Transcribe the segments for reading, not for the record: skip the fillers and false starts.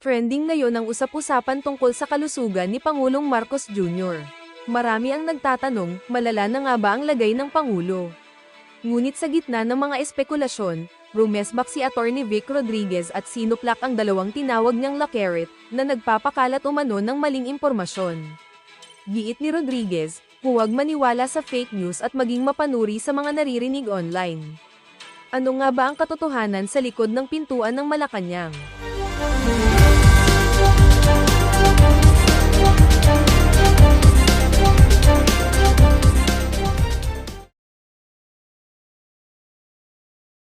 Trending ngayon ang usap-usapan tungkol sa kalusugan ni Pangulong Marcos Jr. Marami ang nagtatanong, malala na nga ba ang lagay ng Pangulo? Ngunit sa gitna ng mga espekulasyon, rumesbak si Atty. Vic Rodriguez at sinuplak ang dalawang tinawag niyang lakeret na nagpapakalat umano ng maling impormasyon. Giit ni Rodriguez, huwag maniwala sa fake news at maging mapanuri sa mga naririnig online. Ano nga ba ang katotohanan sa likod ng pintuan ng Malacanang?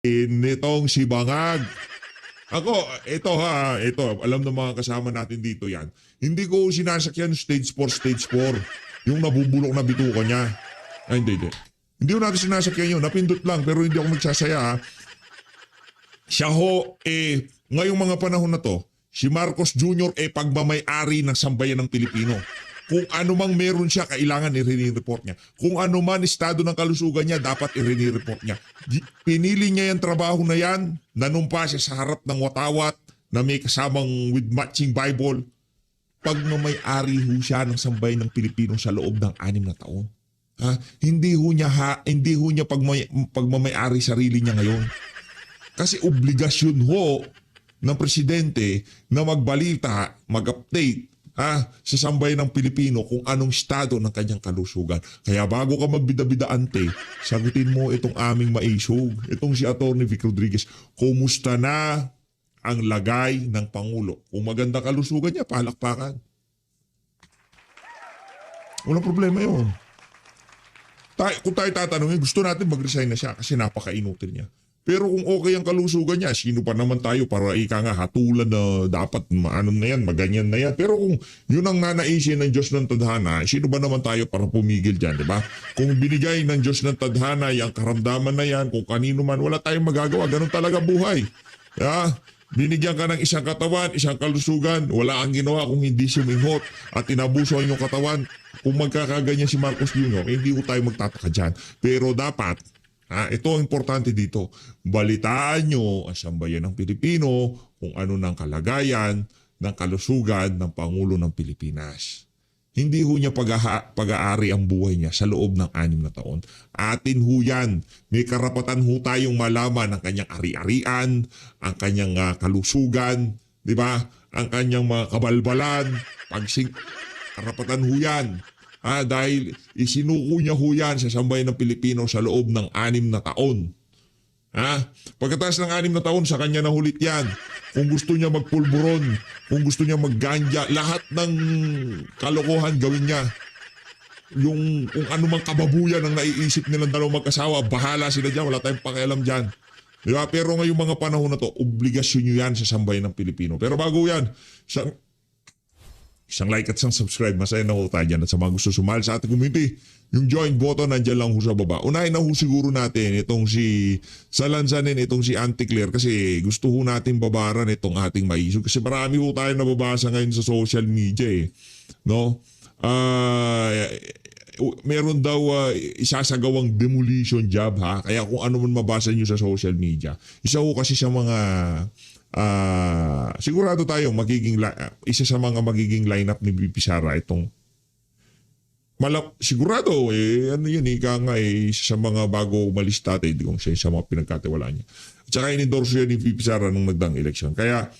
Nitong si Bangag. Ako, ito, alam ng mga kasama natin dito yan. Hindi ko sinasakyan stage 4, yung nabubulok na bituka niya. Ay, hindi. Hindi ko natin sinasakyan yun, napindot lang, pero hindi ako magsasaya ha. Siya ho, ngayong mga panahon na to, si Marcos Jr. Pagmamay-ari ng sambayan ng Pilipino. Kung ano mang meron siya, kailangan i-report niya. Kung ano man estado ng kalusugan niya, dapat i-report niya. Pinili niya yung trabaho na yan, nanumpa siya sa harap ng watawat na may kasamang with matching Bible. Pagmamay-ari ho siya ng sambayan ng Pilipino sa loob ng 6 na taon. Hindi ho niya pagmamay-ari sarili niya ngayon. Kasi obligasyon ho ng presidente na magbalita, mag-update sa sambayan ng Pilipino kung anong estado ng kanyang kalusugan. Kaya bago ka magbida-bida-ante, sagutin mo itong aming maisog, itong si Atty. Vic Rodriguez. Kumusta na ang lagay ng Pangulo? Kung maganda kalusugan niya, palakpakan. Walang problema yun. Kung tayo tatanungin, gusto natin mag-resign na siya kasi napaka-inutil niya. Pero kung okay ang kalusugan niya, sino pa naman tayo para hatulan na dapat maganyan na yan. Pero kung yun ang nanaisin ng Diyos ng tadhana, sino ba naman tayo para pumigil dyan, di ba? Kung binigay ng Diyos ng tadhana yung karamdaman na yan, kung kanino man, wala tayong magagawa. Ganun talaga buhay. Binigyan ka ng isang katawan, isang kalusugan, wala ang ginawa kung hindi suminghot at inabuso ang iyong katawan. Kung magkakaganyan si Marcos Jr., hindi ko tayo magtataka dyan. Pero dapat, ito ang importante dito. Balitaan nyo ang sambayan ng Pilipino kung ano ng kalagayan ng kalusugan ng Pangulo ng Pilipinas. Hindi ho niya pag-aari ang buhay niya sa loob ng 6 na taon. Atin ho yan. May karapatan ho tayong malaman ang kanyang ari-arian, ang kanyang kalusugan, di ba? Ang kanyang mga kabalbalan, karapatan ho yan. Dahil isinuko niya ho yan sa sambayan ng Pilipino sa loob ng 6 na taon. Pagkatapos ng 6 na taon, sa kanya nahulit yan. Kung gusto niya magpulburon, kung gusto niya magganja, lahat ng kalokohan gawin niya. Kung ano mang kababuyan ang naiisip nilang dalawang mag-asawa, bahala sila dyan, wala tayong pakialam dyan. Diba? Pero ngayong mga panahon na to, obligasyon nyo yan sa sambayan ng Pilipino. Pero bago yan, isang like at isang subscribe, masaya na ho tayo dyan. At sa mga gusto sumali sa ating community, yung join button nandiyan lang ho sa baba. Unahin na ho siguro natin itong salansanin itong si Auntie Claire kasi gusto ho natin babaran itong ating maisog. Kasi marami ho tayo nababasa ngayon sa social media no? Meron daw isasagawang demolition job Kaya kung ano man mabasa nyo sa social media, isa ho kasi sa mga sigurado tayo isa sa mga magiging lineup ni VP Sara itong sigurado isa sa mga bago umalis dati, hindi kong siya sa mga pinagkatiwalaan niya. At saka in-endorse yan ni VP Sara nung nagdaang eleksyon. Kaya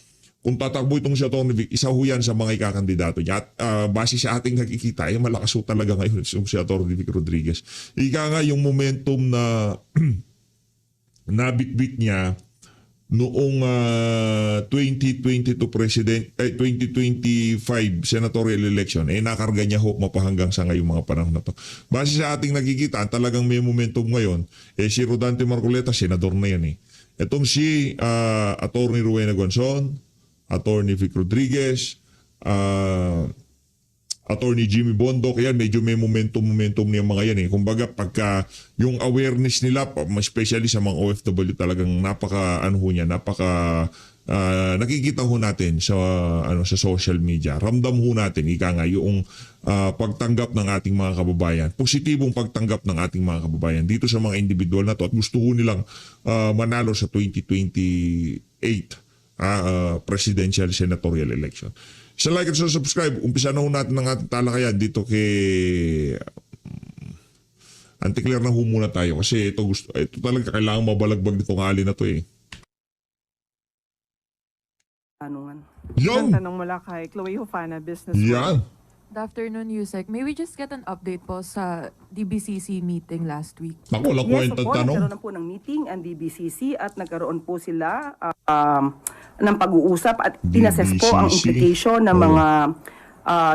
kung tatakbo itong si Atty. Vic, isa ho yan sa mga ikakandidato niya. At base sa ating nakikita, malakas ho talaga ngayon si Atty. Vic Rodriguez. Yung momentum na nabitbit niya noong 2022 2025 senatorial election, nakarga niya ho mapahanggang sa ngayong mga panahon na to. Base sa ating nakikita, talagang may momentum ngayon. Si Rodante Marcoleta, senador na yan Itong si Atty. Rowena Guanzon, Atty. Vic Rodriguez, Attorney Jimmy Bondoc, yan, medyo may momentum niya mga yan Kumbaga, pagka yung awareness nila, especially sa mga OFW, talagang nakikita ho natin sa social media. Ramdam ho natin, yung pagtanggap ng ating mga kababayan. Positibong pagtanggap ng ating mga kababayan dito sa mga individual na to at gusto ho nilang manalo sa 2028. presidential senatorial election. Sa like at sa subscribe, umpisa na ho natin ng ating talakayan dito kay Anti-Claire na ho muna tayo kasi ito talaga kailangan mabalagbag nitong hali na to eh. Tanungan. Yan! Tanong mula kay Chloe Hufana, Business Yan! Good afternoon, Yusek. May we just get an update po sa DBCC meeting last week? Naku, walang Yes, kwentang opo, tanong. nagkaroon na po ng meeting ang DBCC at nagkaroon po sila ng pag-uusap at inassess po ang DBCC. implication ng mga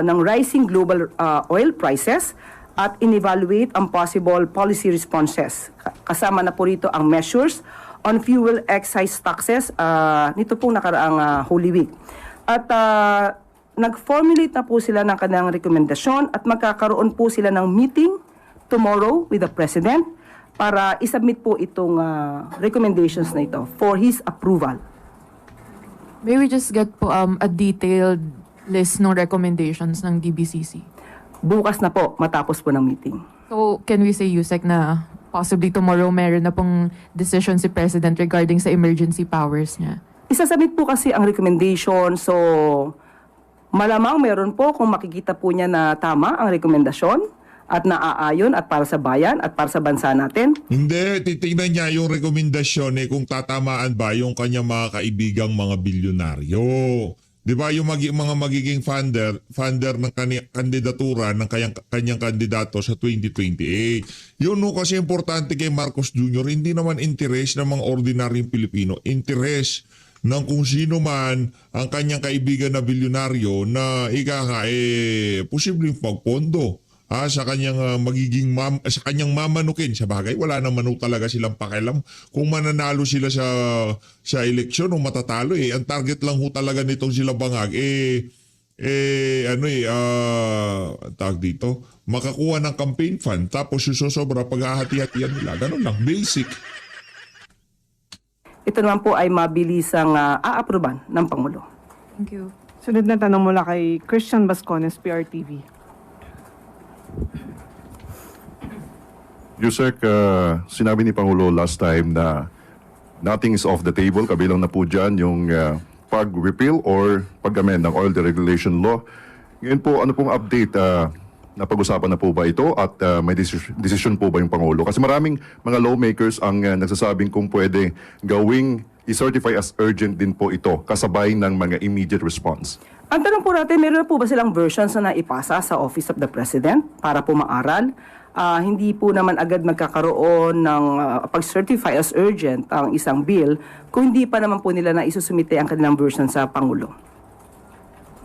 ng rising global oil prices at in-evaluate ang possible policy responses. Kasama na po rito ang measures on fuel excise taxes nito pong nakaraang Holy Week. At nag-formulate na po sila ng kanilang rekomendasyon at magkakaroon po sila ng meeting tomorrow with the President para isubmit po itong recommendations na ito for his approval. May we just get po a detailed list ng recommendations ng DBCC? Bukas na po matapos po ng meeting. So, can we say, Yusek, na possibly tomorrow meron na pong decision si President regarding sa emergency powers niya? Isasubmit po kasi ang recommendation, so malamang meron po kung makikita po niya na tama ang rekomendasyon at naaayon at para sa bayan at para sa bansa natin. Hindi, titignan niya yung rekomendasyon kung tatamaan ba yung kanyang mga kaibigang mga bilyonaryo. Di ba yung mga magiging funder ng kandidatura ng kanyang kandidato sa 2028. Yun no, kasi importante kay Marcos Jr., hindi naman interes ng mga ordinaryong Pilipino, interes ng kung sino man ang kanyang kaibigan na bilyonaryo na posibleng pagpondo sa kanyang sa kanyang mamanukin. Sa bagay, wala naman talaga silang pakialam kung mananalo sila sa eleksyon o matatalo eh. Ang target lang ho talaga nitong sila bangag tawag dito, makakuha ng campaign fund tapos susobra paghahati-hatian nila. Ganun lang, basic. Ito naman po ay mabilisang aaproban ng Pangulo. Thank you. Sunod na tanong mula kay Christian Bascones, PRTV. Yusek, sinabi ni Pangulo last time na nothing is off the table. Kabilang na po dyan yung pag-repeal or pag-amend ng oil deregulation law. Ngayon po, ano pong update? Napag-usapan na po ba ito at may decision po ba yung Pangulo? Kasi maraming mga lawmakers ang nagsasabing kung pwede gawing i-certify as urgent din po ito kasabay ng mga immediate response. Ang tanong po natin, meron po ba silang versions na naipasa sa Office of the President para po maaral? Hindi po naman agad magkakaroon ng pag-certify as urgent ang isang bill kung hindi pa naman po nila na isusumite ang kanilang version sa Pangulo.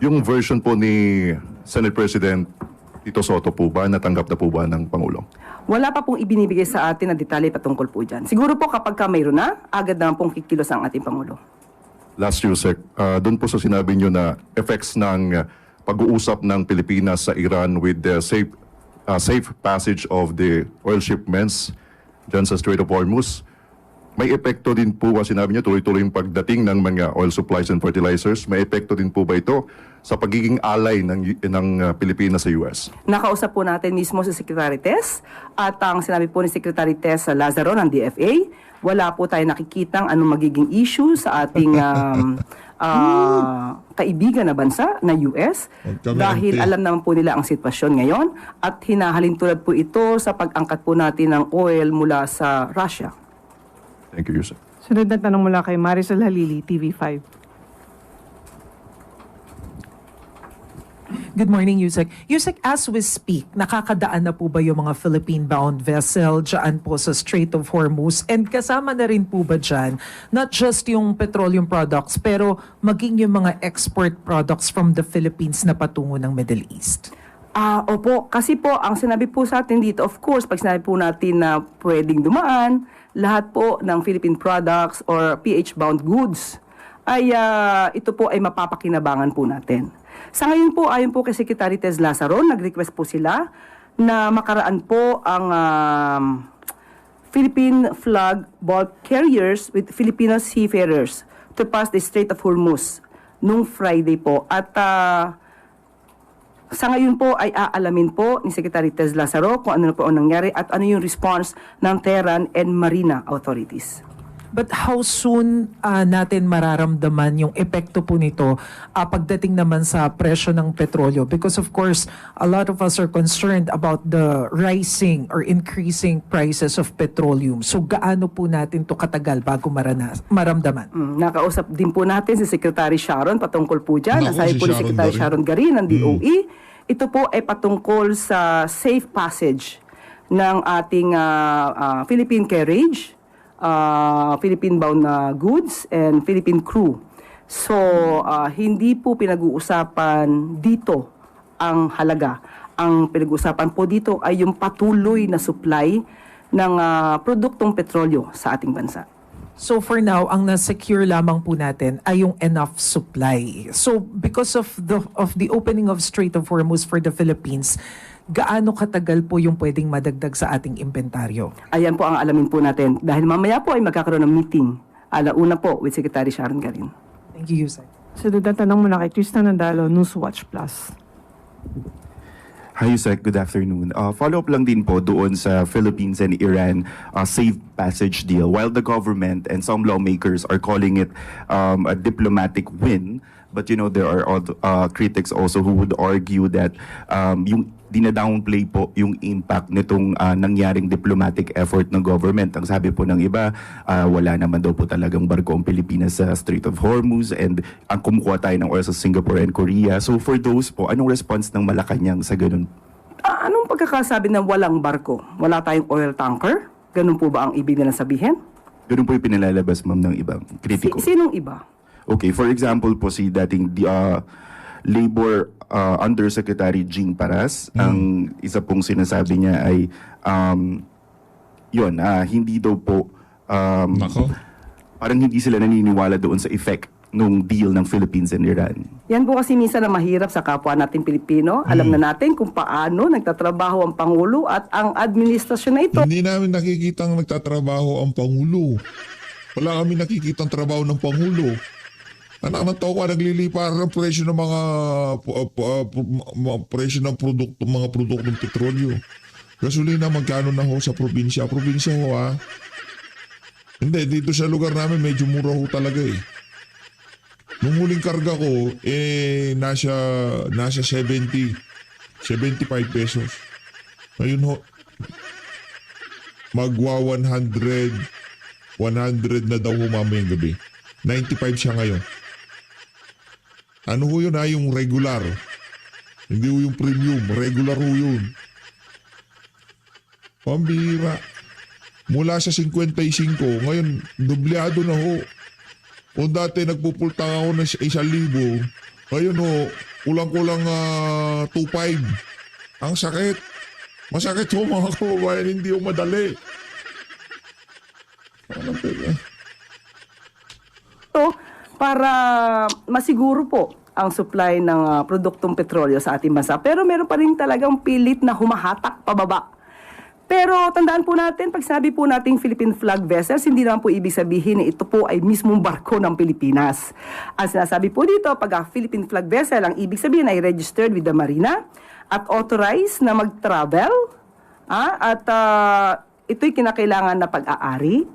Yung version po ni Senate President Tito Soto po ba, natanggap na po ba ng Pangulo? Wala pa pong ibinibigay sa atin na detalye patungkol po dyan. Siguro po kapag mayroon na, agad naman pong kikilos ang ating Pangulo. Last Yusek, doon po sa sinabi nyo na effects ng pag-uusap ng Pilipinas sa Iran with the safe passage of the oil shipments dyan sa Strait of Hormuz, may epekto din po ba, sinabi nyo, tuloy-tuloy yung pagdating ng mga oil supplies and fertilizers, may epekto din po ba ito sa pagiging alay ng Pilipinas sa US? Nakausap po natin mismo si Secretary Tess at ang sinabi po ni Secretary Tess Lazaro ng DFA, wala po tayo nakikitang anong magiging issue sa ating kaibigan na bansa na US dahil alam naman po nila ang sitwasyon ngayon at hinahalin tulad po ito sa pag-angkat po natin ng oil mula sa Russia. Thank you, Yusek. Sunod na tanong mula kay Marisol Halili, TV5. Good morning, Yusek. Yusek, as we speak, nakakadaan na po ba yung mga Philippine-bound vessel dyan po sa Strait of Hormuz? And kasama na rin po ba dyan, not just yung petroleum products, pero maging yung mga export products from the Philippines na patungo ng Middle East? Opo, kasi po ang sinabi po sa atin dito, of course, pag sinabi po natin na pwedeng dumaan, lahat po ng Philippine products or PH-bound goods, ay ito po ay mapapakinabangan po natin. Sa ngayon po, ayon po kay Secretary Tess Lazaro, nag-request po sila na makaraan po ang Philippine flag bulk carriers with Filipino seafarers to pass the Strait of Hormuz nung Friday po. At sa ngayon po ay aalamin po ni Secretary Tess Lazaro kung ano po ang nangyari at ano yung response ng Tehran and Marina authorities. But how soon natin mararamdaman yung epekto po nito pagdating naman sa presyo ng petrolyo? Because of course, a lot of us are concerned about the rising or increasing prices of petroleum. So gaano po natin to katagal bago maramdaman? Nakausap din po natin si Secretary Sharon patungkol po dyan. Naku, Asahin si po ni Sharon Secretary Garin. Sharon Garin ng DOE. Ito po ay patungkol sa safe passage ng ating Philippine carriage, Philippine-bound na goods, and Philippine crew. So, hindi po pinag-uusapan dito ang halaga. Ang pinag-uusapan po dito ay yung patuloy na supply ng produktong petrolyo sa ating bansa. So for now, ang na-secure lamang po natin ay yung enough supply. So because of the opening of Strait of Hormuz for the Philippines, gaano katagal po yung pwedeng madagdag sa ating inventaryo? Ayan po ang alamin po natin. Dahil mamaya po ay magkakaroon ng meeting. Alauna po with Secretary Sharon Garin. Thank you, Yusek. So, tanong muna kay Tristan Nandalo, Newswatch Plus. Hi, Yusek. Good afternoon. Follow-up lang din po doon sa Philippines and Iran safe passage deal. While the government and some lawmakers are calling it a diplomatic win, but there are critics also who would argue that yung dinadownplay po yung impact nitong nangyaring diplomatic effort ng government. Ang sabi po ng iba, wala naman daw po talagang barko ang Pilipinas sa Strait of Hormuz and ang kumukuha tayo ng oil sa Singapore and Korea. So for those po, anong response ng Malacanang sa ganun? Anong pagkakasabi na walang barko? Wala tayong oil tanker? Ganun po ba ang ibig nilang sabihin? Ganun po yung pinalalabas, ma'am, ng ibang kritiko. Sinong iba? Okay, for example po si dating Labor Undersecretary Jing Paras, ang isa pong sinasabi niya ay hindi daw po Nako. parang hindi sila naniniwala doon sa effect nung deal ng Philippines and Iran. Yan po kasi minsan na mahirap sa kapwa nating Pilipino. Alam na natin kung paano nagtatrabaho ang Pangulo at ang administrasyon na ito. Hindi namin nakikitang nagtatrabaho ang Pangulo. Wala kami nakikitang trabaho ng Pangulo. Anak ng tao ka, naglilipar ng presyo ng presyo ng mga produktong petrolyo. Gasolina, magkano na ho sa probinsya? Probinsya ho Hindi, dito sa lugar namin medyo mura ho talaga eh. Nung huling karga ko, nasa 75 pesos. Ngayon ho, magwa 100 na daw ho mamayang gabi. 95 siya ngayon. Ano ho yun yung regular. Hindi ho yung premium, regular ho yun. Pambira. Mula sa 55, ngayon dublyado na ho. Kung dati nagpupultang ako ng 1,000, ngayon ho, kulang-kulang 2,500. Ang sakit. Masakit ho mga kababayan, hindi ho madali. Ano pala? Para masiguro po ang supply ng produktong petrolyo sa ating bansa. Pero meron pa rin talagang pilit na humahatak pababa. Pero tandaan po natin, pag sabi po nating Philippine flag vessels, hindi naman po ibig sabihin na ito po ay mismong barko ng Pilipinas. Ang sinasabi po dito, pag Philippine flag vessel, ang ibig sabihin ay registered with the Marina at authorized na mag-travel. At ito'y kinakailangan na pag-aari,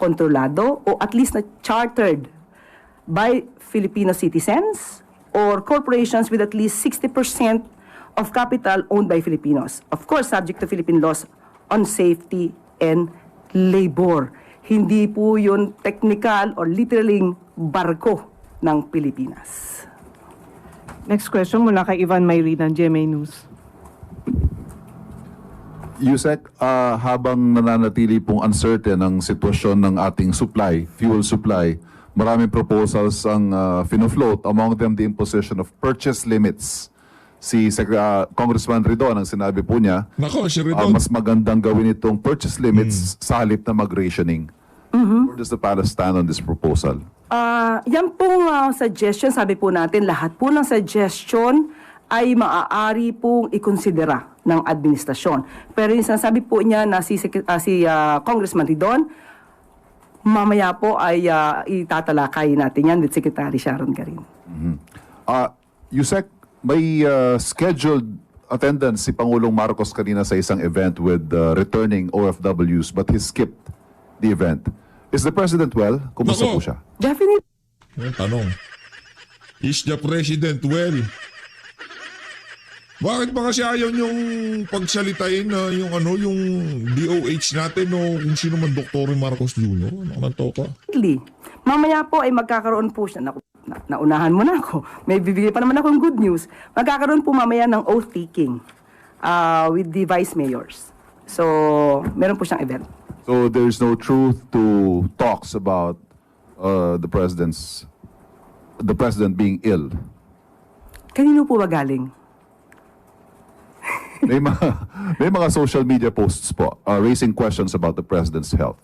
kontrolado, o at least na chartered by Filipino citizens or corporations with at least 60% of capital owned by Filipinos. Of course, subject to Philippine laws on safety and labor. Hindi po yun technical or literally barko ng Pilipinas. Next question mula kay Ivan Mayri ng GMA News. Yusek, habang nananatili pong uncertain ang sitwasyon ng ating supply, fuel supply, maraming proposals ang finofloat, among them the imposition of purchase limits. Si Congressman Ridon, ang sinabi po niya, Nako, si Ridon. mas magandang gawin itong purchase limits sa halip na mag-rationing. Where does the palace stand on this proposal? Yan pong suggestion, sabi po natin, lahat po ng suggestion ay maaari pong ikonsidera ng administrasyon. Pero yung sinasabi po niya na si Congressman Ridon, mamaya po ay itatalakay natin yan with Secretary Sharon Garin. Yusek, may scheduled attendance si Pangulong Marcos kanina sa isang event with returning OFWs but he skipped the event. Is the President well? Kumusta Nako. po siya? Definitely. Yung tanong. Is the President well? Bakit ba kasi ayaw niyong pagsalitain na yung yung DOH natin o kung sino man Dr. Marcos Jr.? Ano to ka? Mamaya po ay magkakaroon po siya. Naunahan mo na ako. May bibigay pa naman akong good news. Magkakaroon po mamaya ng oath-taking with the vice mayors. So, meron po siyang event. So there's no truth to talks about the president being ill. Kanino po ba galing? May mga social media posts po raising questions about the president's health.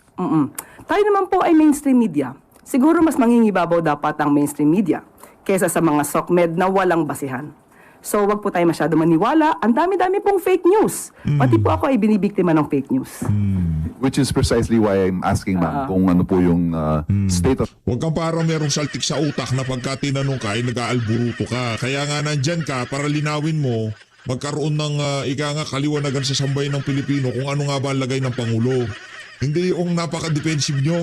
Tayo naman po ay mainstream media. Siguro mas mangingibabaw dapat ang mainstream media kaysa sa mga SOCMED na walang basihan. So wag po tayo masyado maniwala. Ang dami-dami pong fake news. Pati po ako ay binibiktima ng fake news. Which is precisely why I'm asking ma'am kung ano po yung state of... Huwag kang parang merong saltik sa utak na pagka tinanong ka ay nag-aalburuto ka. Kaya nga nandyan ka para linawin mo magkaroon ng kaliwanagan sa sambayan ng Pilipino kung ano nga ba ang lagay ng Pangulo. Hindi yung napaka-defensive nyo.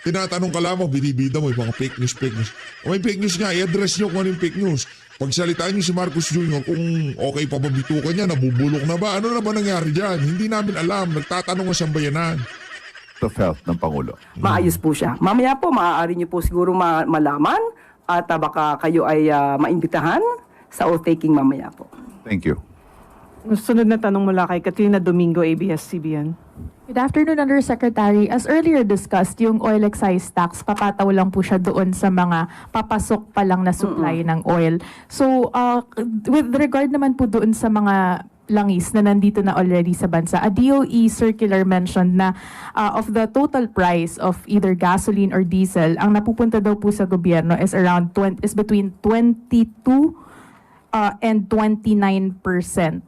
Tinatanong ka lamang, binibida mo yung mga fake news. O may fake news nga, i-address nyo kung ano yung fake news. Pagsalitaan nyo si Marcos Jr. kung okay pa ba bitukan niya, nabubulok na ba? Ano na ba nangyari dyan? Hindi namin alam. Nagtatanong ang sambayanan. of health ng Pangulo. Maayos po siya. Mamaya po, maaari niyo po siguro malaman at baka kayo ay maimbitahan sa oath-taking mamaya po. Thank you. Sunod na tanong mula kay Katrina Domingo, ABS-CBN. Good afternoon, Undersecretary. As earlier discussed, yung oil excise tax, papataw lang po siya doon sa mga papasok pa lang na supply ng oil. So, with regard naman po doon sa mga langis na nandito na already sa bansa, a DOE circular mentioned na of the total price of either gasoline or diesel, ang napupunta daw po sa gobyerno is between 22 and 29%.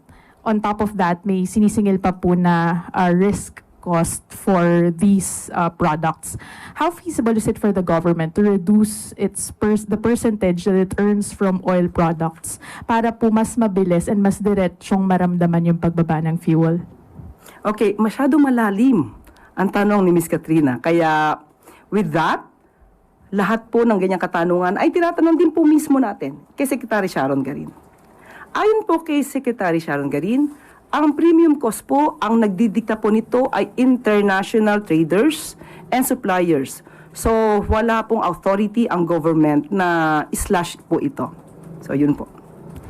On top of that, may sinisingil pa po na risk cost for these products. How feasible is it for the government to reduce the percentage that it earns from oil products para po mas mabilis and mas diretsyong maramdaman yung pagbaba ng fuel? Okay, masyado malalim ang tanong ni Ms. Katrina. Kaya with that, lahat po ng ganyang katanungan ay tinatanong din po mismo natin kay Secretary Sharon Garin. Ayon po kay Secretary Sharon Garin, ang premium cost po, ang nagdidikta po nito ay international traders and suppliers. So, wala pong authority ang government na slash po ito. So, yun po.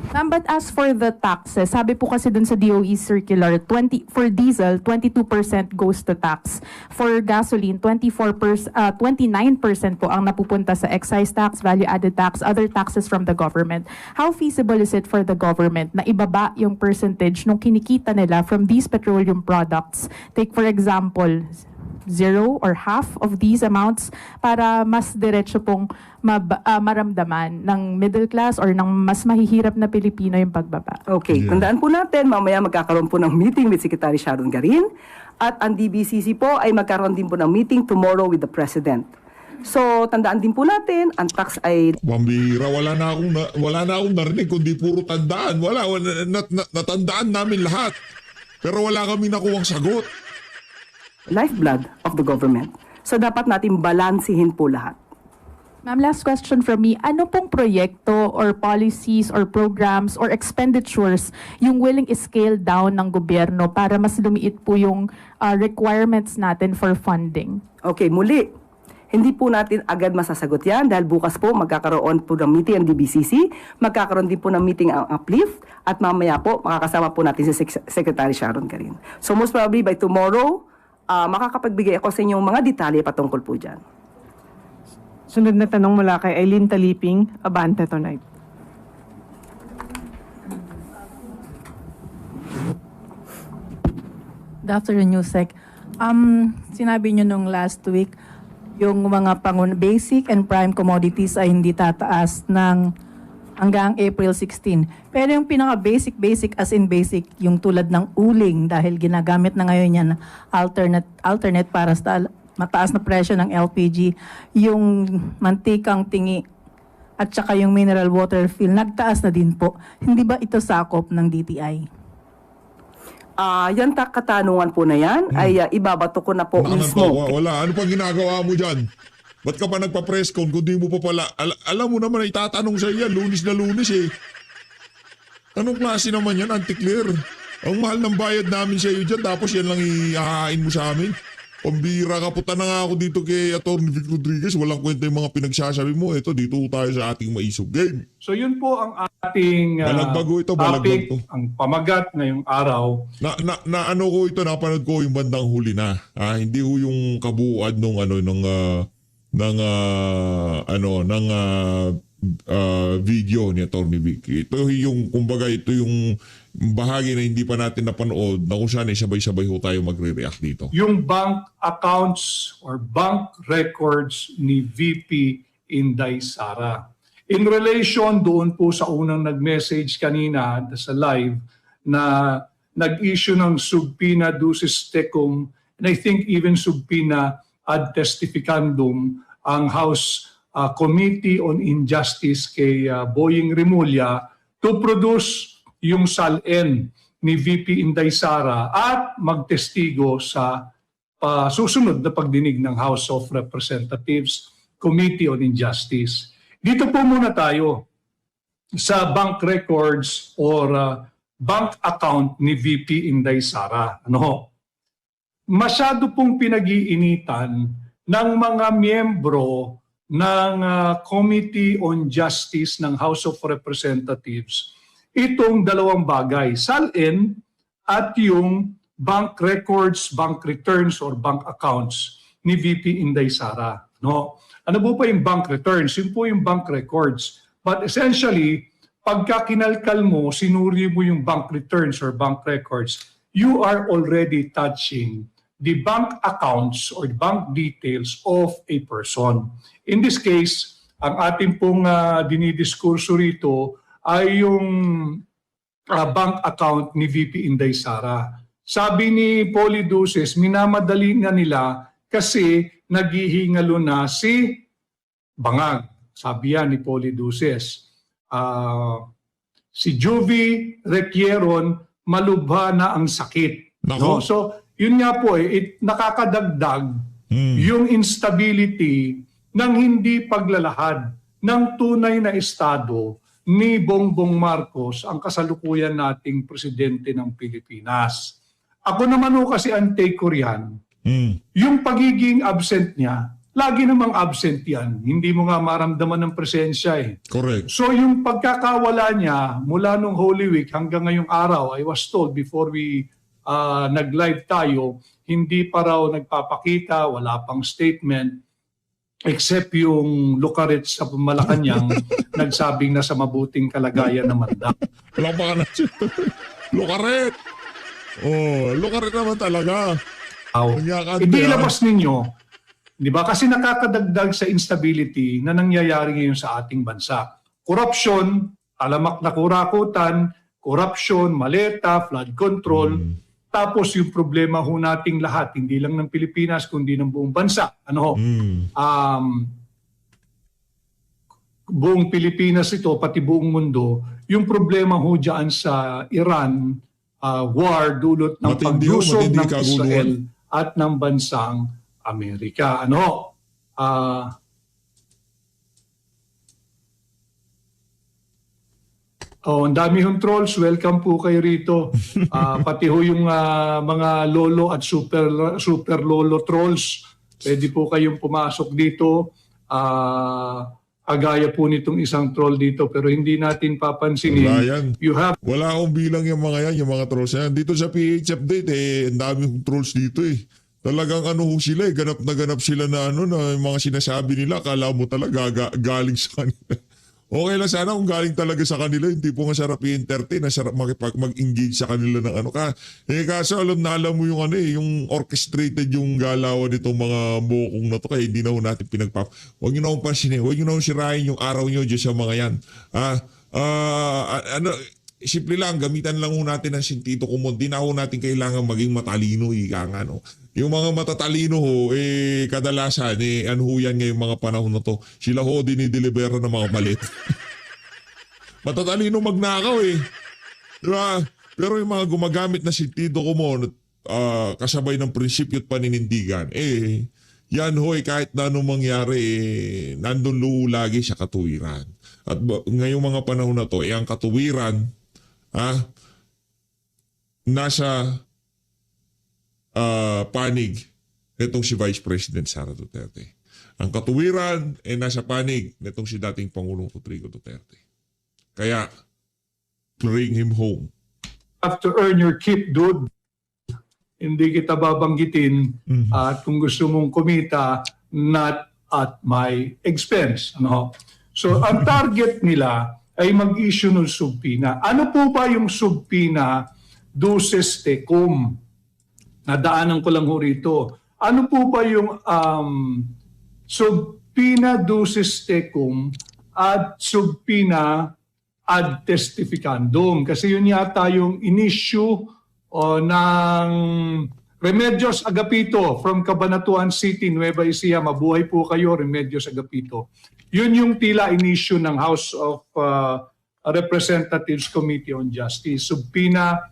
Ma'am, but as for the taxes, sabi po kasi dun sa DOE circular, for diesel, 22% goes to tax. For gasoline, 29% po ang napupunta sa excise tax, value-added tax, other taxes from the government. How feasible is it for the government na ibaba yung percentage nung kinikita nila from these petroleum products? Take for example, 0 or half of these amounts para mas diretso pong maramdaman ng middle class or ng mas mahihirap na Pilipino yung pagbaba. Okay, tandaan po natin, mamaya magkakaroon po ng meeting with Secretary Sharon Garin at ang DBCC po ay magkaroon din po ng meeting tomorrow with the President. So, tandaan din po natin, ang tax ay... Pambira, wala na akong narinig kundi puro tandaan. Natandaan namin lahat. Pero wala kami nakuwang sagot. lifeblood of the government. So dapat natin balansihin po lahat. Ma'am, last question from me. Ano pong proyekto or policies or programs or expenditures yung willing scale down ng gobyerno para mas lumiit po yung requirements natin for funding? Okay, muli. Hindi po natin agad masasagot yan dahil bukas po magkakaroon po ng meeting ang DBCC, magkakaroon din po ng meeting ang Uplift at mamaya po makakasama po natin si Secretary Sharon Garin. So most probably by tomorrow, makakapagbigay ako sa inyong mga detalye patungkol po dyan. Sunod na tanong mula kay Eileen Taliping, Abante Tonight. Good afternoon, Yusek. Sinabi nyo nung last week, yung mga basic and prime commodities ay hindi tataas ng hanggang April 16. Pero yung pinaka-basic as in basic, yung tulad ng uling dahil ginagamit na ngayon yan alternate para sa mataas na presyo ng LPG, yung mantikang tingi at saka yung mineral water fill, nagtaas na din po. Hindi ba ito sakop ng DTI? Yan katanungan po na yan ay ibabato ko na po mismo. Wala. Ano pang ginagawa mo dyan? Ba't ka pa nagpa-press con kung di mo pa pala? Alam mo naman na itatanong sa yan, lunis na lunis eh. Anong klase naman yan, Auntie Claire? Ang mahal ng bayad namin sa iyo dyan, tapos yan lang ihahain mo sa amin? Pambira ka, puta na nga ako dito kay Atty. Vic Rodriguez. Walang kwenta yung mga pinagsasabi mo. Ito, dito tayo sa ating maisog game. So yun po ang ating Balagbago ito, topic, balagbago. ang pamagat ngayong araw. Na ano ko ito, napanood ko yung bandang huli na. Hindi ko yung kabuuan nung video ni Atty. Vic. Ito yung, kumbaga, ito yung bahagi na hindi pa natin napanood na kung saan sabay-sabay ho tayo magre-react dito. Yung bank accounts or bank records ni VP Inday Sara. In relation doon po sa unang nag-message kanina sa live na nag-issue ng subpoena ducis tecum and I think even subpoena ad testificandum ang House Committee on Injustice kay Boying Rimulya to produce yung SALN ni VP Inday Sara at magtestigo sa susunod na pagdinig ng House of Representatives Committee on Injustice. Dito po muna tayo sa bank records or bank account ni VP Inday Sara. Masyado pong pinag-iinitan ng mga miyembro ng Committee on Justice ng House of Representatives itong dalawang bagay, SALN at yung bank records, bank returns or bank accounts ni VP Inday Sara. Ano po pa yung bank returns? Yun po yung bank records. But essentially, pagka kinalkal mo, sinuri mo yung bank returns or bank records, you are already touching the bank accounts or the bank details of a person. In this case, ang ating pong dinidiskurso rito ay yung bank account ni VP Inday Sara. Sabi ni Polly Duces, minamadali nga nila kasi naghihingalo na si Bangag. Sabi yan ni Polly Duces. Si Juvie Requieron, malubha na ang sakit. No? So, yun nga po nakakadagdag yung instability ng hindi paglalahad ng tunay na estado ni Bongbong Marcos, ang kasalukuyan nating presidente ng Pilipinas. Ako naman kasi ang take ko riyan, yung pagiging absent niya, lagi namang absent yan. Hindi mo nga maramdaman ng presensya eh. Correct. So yung pagkakawala niya mula nung Holy Week hanggang ngayong araw, I was told before we nag-live tayo, hindi pa raw nagpapakita, wala pang statement, except yung Lucaret sa Malacanang nagsabing nasa mabuting kalagayan naman daw. Wala pa ka na siya. Lucaret! Lucaret naman talaga. Hindi ilabas ninyo. Di ba? Kasi nakakadagdag sa instability na nangyayari ngayon sa ating bansa. Corruption, alamak na kurakutan, corruption, maleta, flood control, tapos yung problema ho nating lahat, hindi lang ng Pilipinas, kundi ng buong bansa. Buong Pilipinas ito, pati buong mundo, yung problema ho dyan sa Iran, war dulot ng paglusog ng Israel at ng bansang Amerika. Ang dami hong trolls. Welcome po kayo rito. Pati ho yung mga lolo at super lolo trolls. Pwede po kayong pumasok dito. Agaya po nitong isang troll dito pero hindi natin papansinin. Wala akong bilang yung mga yan, yung mga trolls yan. Dito sa PH Update, ang dami hong trolls dito eh. Talagang sila ganap na ganap sila na na yung mga sinasabi nila, akala mo talaga galing sa kanila. Okay lang sana kung galing talaga sa kanila, yung tipo nga sarap i-entertain, sarap mag-engage sa kanila ng kaso alam mo yung yung orchestrated yung galawan nitong mga bokong na to, kaya hindi na ho natin huwag nyo na akong pansinin, huwag nyo na akong sirahin yung araw nyo dyan sa mga yan. Simple lang, gamitan lang ho natin ng sentido común. Di na ho natin kailangan maging matalino, Yung mga matatalino ho, kadalasan, ho yan ngayong mga panahon na to. Sila ho dinidelibera ng mga malit. Matatalino magnakaw Diba? Pero yung mga gumagamit na sentido común, kasabay ng prinsipyo at paninindigan, yan hoy, kahit na anong mangyari, nandun lagi sa katuwiran. At ngayong mga panahon na to, ang katuwiran, nasa panig nitong si Vice President Sara Duterte. Ang katuwiran ay nasa panig nitong si dating Pangulong Rodrigo Duterte. Kaya, bring him home. Have to earn your keep, dude. Hindi kita babanggitin at kung gusto mong kumita, not at my expense. Ano? So, ang target nila ay mag-issue ng subpina. Ano po ba yung subpina duces tecum? Nadaanan ko lang ho rito. Ano po ba yung subpina duces tecum at subpina ad testificandum? Kasi yun yata yung in-issue ng Remedios Agapito from Cabanatuan City, Nueva Ecija. Mabuhay po kayo, Remedios Agapito. Yun yung tila in-issue ng House of Representatives Committee on Justice. Subpina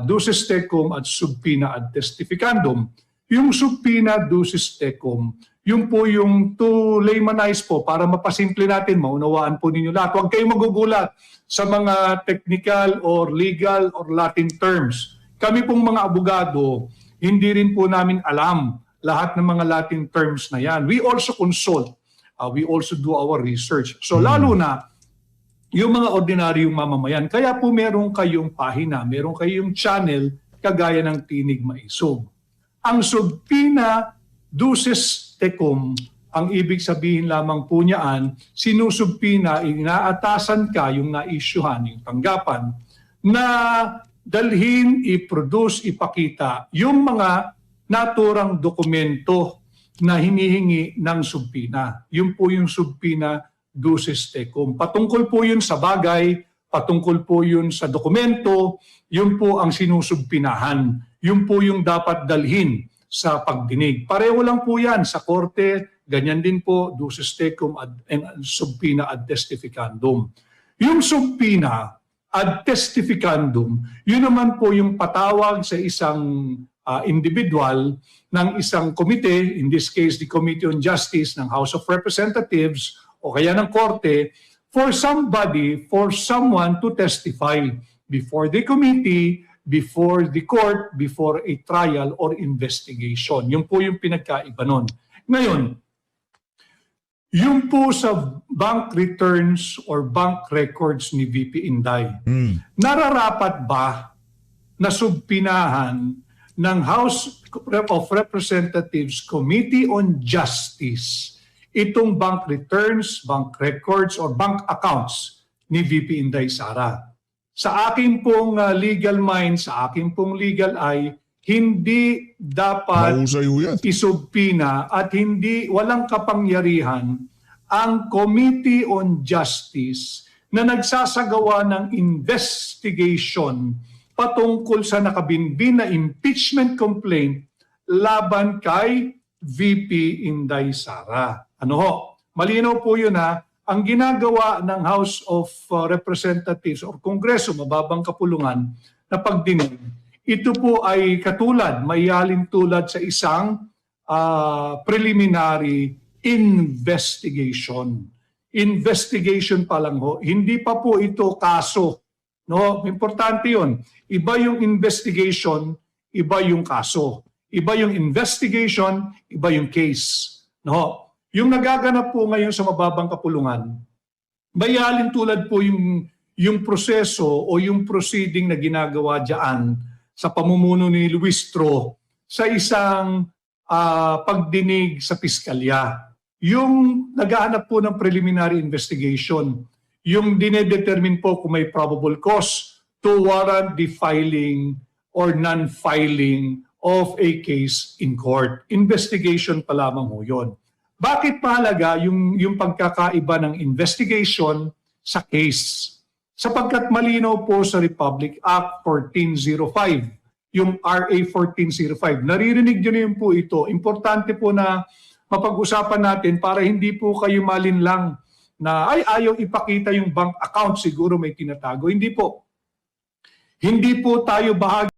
duces tecum at subpina ad testificandum. Yung subpina duces tecum, yun po yung to laymanize po para mapasimple natin, maunawaan po ninyo lahat. Huwag kayong magugulat sa mga technical or legal or Latin terms. Kami pong mga abogado, hindi rin po namin alam lahat ng mga Latin terms na yan. We also consult. We also do our research. So lalo na yung mga ordinaryong mamamayan. Kaya po meron kayong pahina, meron kayong channel kagaya ng Tinig Maisog. Ang subpina duces tecum, ang ibig sabihin lamang po niyaan, sinusubpina, inaatasan ka yung na-issuehan, yung tanggapan, na dalhin, i-produce, ipakita yung mga naturang dokumento na hinihingi ng subpina. Yun po yung subpina duces tecum. Patungkol po yun sa bagay, patungkol po yun sa dokumento, yun po ang sinusubpinahan. Yun po yung dapat dalhin sa pagdinig. Pareho lang po yan sa korte, ganyan din po, duces tecum and subpina ad testificandum. Yung subpina ad testificandum, yun naman po yung patawag sa isang individual ng isang komite, in this case the Committee on Justice ng House of Representatives o kaya ng korte, for someone to testify before the committee, before the court, before a trial or investigation. Yun po yung pinagkaiba nun. Ngayon, yung po sa bank returns or bank records ni VP Inday, nararapat ba na subpinahan ng House of Representatives Committee on Justice itong bank returns, bank records, or bank accounts ni VP Inday Sara? Sa aking pong legal mind, sa aking pong legal eye, hindi dapat isubpina at walang kapangyarihan ang Committee on Justice na nagsasagawa ng investigation patungkol sa nakabinbin na impeachment complaint laban kay VP Inday Sara. Ano ho? Malinaw po yun ha. Ang ginagawa ng House of Representatives or Kongreso, mababang kapulungan, na pagdinig, ito po ay katulad, maihalin tulad sa isang preliminary investigation. Investigation pa lang ho. Hindi pa po ito kaso. No? Importante yun. Iba yung investigation, iba yung kaso. Iba yung investigation, iba yung case. No? Yung nagaganap po ngayon sa mababang kapulungan, bayalin tulad po yung proseso o yung proceeding na ginagawa diyan sa pamumuno ni Luis Tro sa isang pagdinig sa piskalya. Yung nagahanap po ng preliminary investigation, yung dinedetermine po kung may probable cause to warrant the filing or non-filing of a case in court. Investigation pa lamang ho yun. Bakit mahalaga yung pagkakaiba ng investigation sa case? Sapagkat malinaw po sa Republic Act 1405, yung RA 1405. Naririnig nyo na po ito. Importante po na mapag-usapan natin para hindi po kayo malinlang na ayaw ipakita yung bank account, siguro may tinatago. Hindi po. Hindi po tayo bahagi